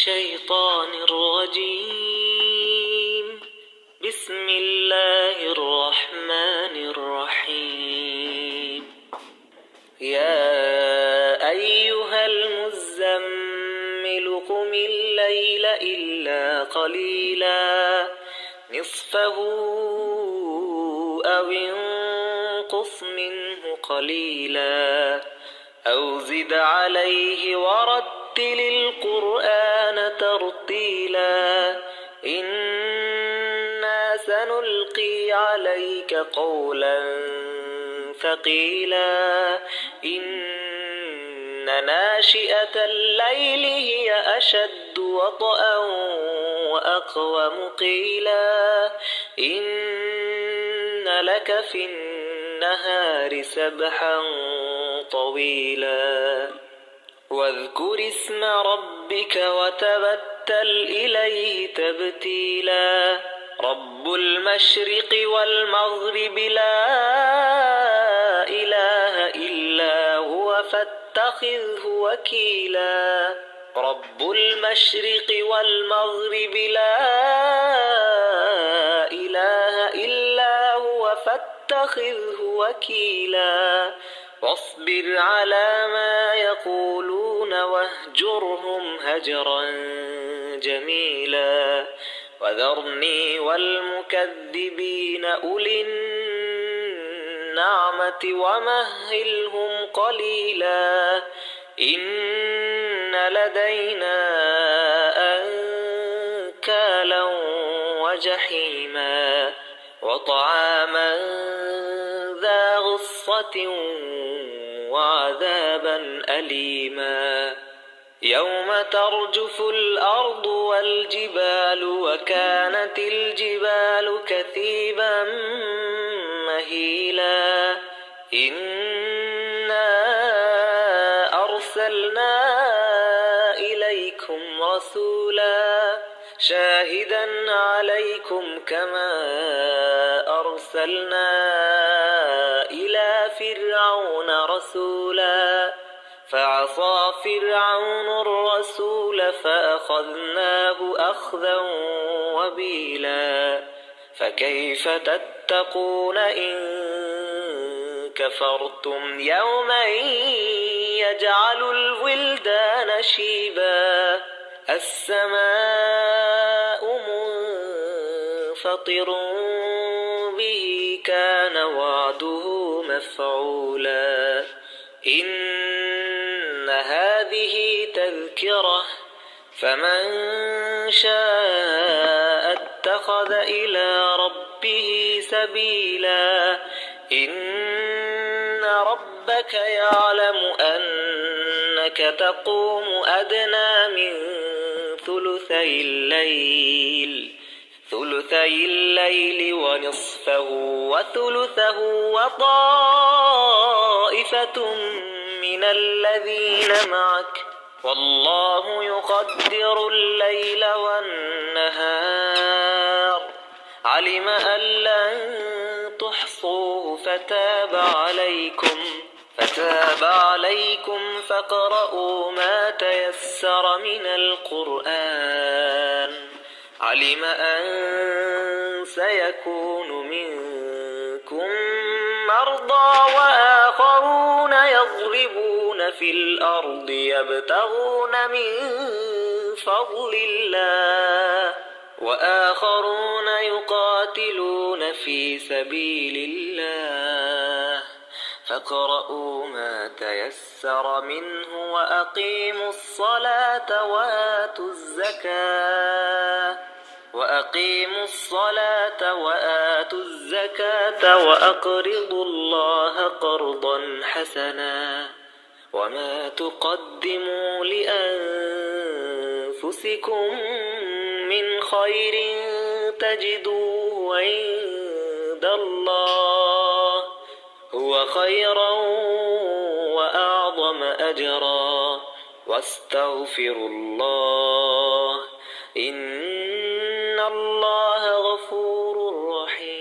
الشيطان الرجيم. بسم الله الرحمن الرحيم. يا أيها المزمل قم الليل إلا قليلا نصفه أو انقص منه قليلا أو زد عليه ورتل القرآن ترتيلا إنا سنلقي عليك قولا ثقيلا إن ناشئة الليل هي أشد وطئا وأقوم قيلا إن لك في النهار سبحا طويلا واذكر اسم ربك وتبتل إليه تبتيلا رب المشرق والمغرب لا إله إلا هو فاتخذه وكيلا رب المشرق والمغرب لا إله إلا هو فاتخذه وكيلا واصبر على ما يقولون واهجرهم هجرا جميلا وذرني والمكذبين أولي النعمة ومهلهم قليلا إن لدينا أنكالا وجحيما وطعاما ذا غصة وعذابا أليما يوم ترجف الأرض والجبال وكانت الجبال كثيبا مهيلا إنا أرسلنا إليكم رسولا شاهدا عليكم كما أرسلنا إلى فرعون رسولا فعصى فرعون الرسول فأخذناه أخذا وبيلا فكيف تتقون إن كفرتم يوما يجعل الولدان شيبا السماء منفطر به كان وعده مفعولا إن هذه تذكرة فمن شاء اتخذ إلى ربه سبيلا إن ربك يعلم أنك تقوم أدنى من ثلثي الليل ونصفه وثلثه وطائفة من الذين معك والله يقدر الليل والنهار علم أن لن تحصوه فتاب عليكم فاقرؤوا ما تيسر من القرآن علم أن سيكون منكم مرضى وآخرون يضربون في الأرض يبتغون من فضل الله وآخرون يقاتلون في سبيل الله فاقرؤوا ما تيسر منه وأقيموا الصلاة وآتوا الزكاة وأقرضوا الله قرضا حسنا وما تقدموا لأنفسكم من خير تجدوه عند الله هو خيرا وأعظم أجرا واستغفروا الله إن الله غفور رحيم.